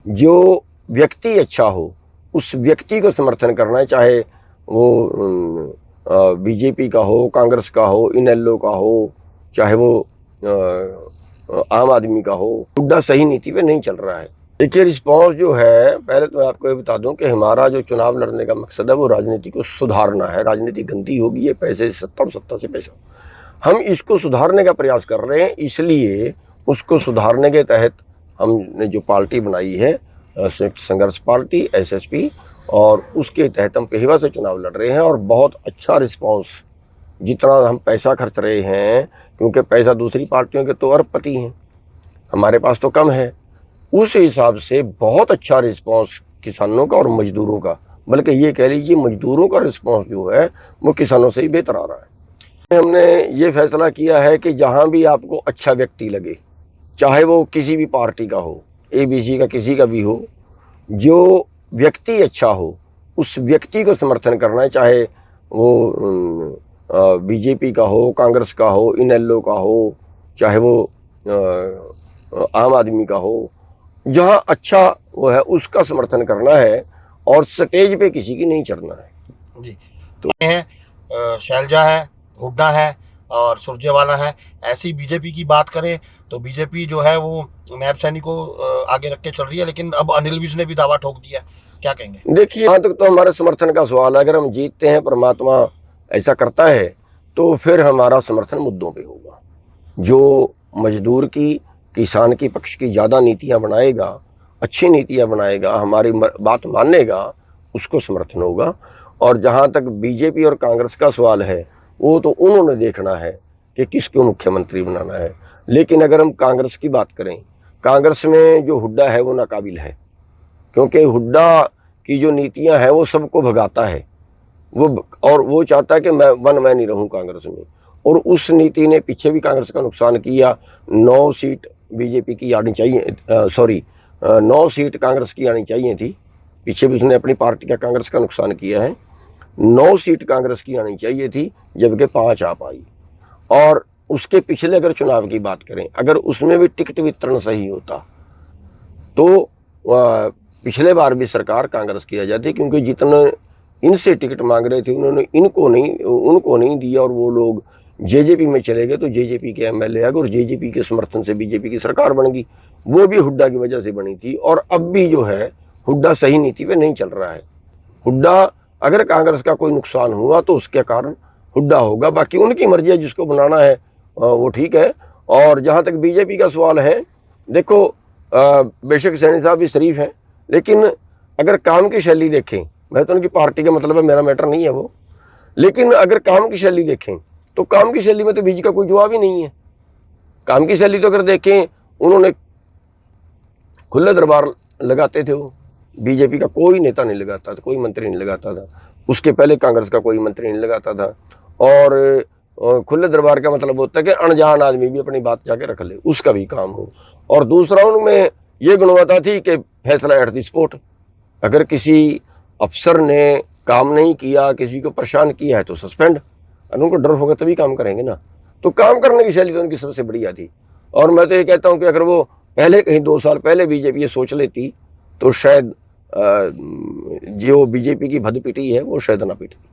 जो व्यक्ति अच्छा हो उस व्यक्ति को समर्थन करना है, चाहे वो बीजेपी का हो, कांग्रेस का हो, इनेलो का हो, चाहे वो आम आदमी का हो। हुड्डा सही नीति पे नहीं चल रहा है। देखिए, रिस्पॉन्स जो है, पहले तो मैं आपको ये बता दूं कि हमारा जो चुनाव लड़ने का मकसद है वो राजनीति को सुधारना है। राजनीति गंदी हो गई है, पैसे से सत्ता और सत्ता से पैसा। हम इसको सुधारने का प्रयास कर रहे हैं, इसलिए उसको सुधारने के तहत हमने जो पार्टी बनाई है संयुक्त संघर्ष पार्टी एसएसपी, और उसके तहत हम पेहवा से चुनाव लड़ रहे हैं। और बहुत अच्छा रिस्पॉन्स, जितना हम पैसा खर्च रहे हैं, क्योंकि पैसा दूसरी पार्टियों के तो अरबपति हैं, हमारे पास तो कम है, उस हिसाब से बहुत अच्छा रिस्पॉन्स किसानों का और मजदूरों का, बल्कि ये कह लीजिए मजदूरों का रिस्पॉन्स जो है वो किसानों से ही बेहतर आ रहा है। हमने ये फैसला किया है कि जहाँ भी आपको अच्छा व्यक्ति लगे, चाहे वो किसी भी पार्टी का हो, एबीसी का, किसी का भी हो, जो व्यक्ति अच्छा हो उस व्यक्ति को समर्थन करना है, चाहे वो बीजेपी का हो, कांग्रेस का हो, इनेलो का हो, चाहे वो आम आदमी का हो। जहाँ अच्छा वो है उसका समर्थन करना है और स्टेज पे किसी की नहीं चढ़ना है जी। तो है शैलजा है, हुड्डा है और सुरजेवाला है। ऐसी बीजेपी की बात करें तो बीजेपी जो है वो नायब सैनी को आगे रख के चल रही है, लेकिन अब अनिल विज ने भी दावा ठोक दिया। क्या कहेंगे? देखिए, यहाँ तक तो हमारे समर्थन का सवाल है। अगर हम जीतते हैं, परमात्मा ऐसा करता है, तो फिर हमारा समर्थन मुद्दों पे होगा। जो मजदूर की, किसान की पक्ष की ज़्यादा नीतियाँ बनाएगा, अच्छी नीतियाँ बनाएगा, हमारी बात मानेगा, उसको समर्थन होगा। और जहाँ तक बीजेपी और कांग्रेस का सवाल है, वो तो उन्होंने देखना है कि किसको मुख्यमंत्री बनाना है। लेकिन अगर हम कांग्रेस की बात करें, कांग्रेस में जो हुड्डा है वो नाकाबिल है, क्योंकि हुड्डा की जो नीतियां हैं वो सबको भगाता है वो, और वो चाहता है कि मैं नहीं रहूं कांग्रेस में। और उस नीति ने पीछे भी कांग्रेस का नुकसान किया। 9 सीट बीजेपी की आनी चाहिए, 9 सीट कांग्रेस की आनी चाहिए थी। पीछे भी उसने अपनी पार्टी का, कांग्रेस का नुकसान किया है। 9 सीट कांग्रेस की आनी चाहिए थी, जबकि 5 आ पाई। और उसके पिछले अगर चुनाव की बात करें, अगर उसमें भी टिकट वितरण सही होता तो पिछले बार भी सरकार कांग्रेस की आ जाती, क्योंकि जितने इनसे टिकट मांग रहे थे उन्होंने उनको नहीं दिया, और वो लोग जेजेपी में चले गए, तो जेजेपी के एमएलए आ गए और जेजेपी के समर्थन से बीजेपी की सरकार बन गई। वो भी हुड्डा की वजह से बनी थी। और अब भी जो है हुड्डा सही नीति पे नहीं चल रहा है। हुड्डा, अगर कांग्रेस का कोई नुकसान हुआ तो उसके कारण हुड्डा होगा, बाकी उनकी मर्जी है, जिसको बनाना है वो ठीक है। और जहाँ तक बीजेपी का सवाल है, देखो, बेशक सैनी साहब भी शरीफ हैं, लेकिन अगर काम की शैली देखें, मैं तो उनकी पार्टी का मतलब है, मेरा मैटर नहीं है वो, लेकिन अगर काम की शैली देखें तो काम की शैली में तो बीजेपी का कोई जवाब ही नहीं है। काम की शैली तो अगर देखें, उन्होंने खुले दरबार लगाते थे, वो बीजेपी का कोई नेता नहीं लगाता था, कोई मंत्री नहीं लगाता था। उसके पहले कांग्रेस का कोई मंत्री नहीं लगाता था। और खुले दरबार का मतलब होता है कि अनजान आदमी भी अपनी बात जाके रख ले, उसका भी काम हो। और दूसरा, उनमें ये गुणवत्ता थी कि फैसला एट द स्पॉट। अगर किसी अफसर ने काम नहीं किया, किसी को परेशान किया है, तो सस्पेंड। और उनको डर होगा तभी काम करेंगे ना। तो काम करने की शैली तो उनकी सबसे बढ़िया थी। और मैं तो ये कहता हूँ कि अगर वो पहले, कहीं 2 साल पहले बीजेपी ये सोच लेती, तो शायद जो बीजेपी की भद पिटी है वो शायद ना पिटती।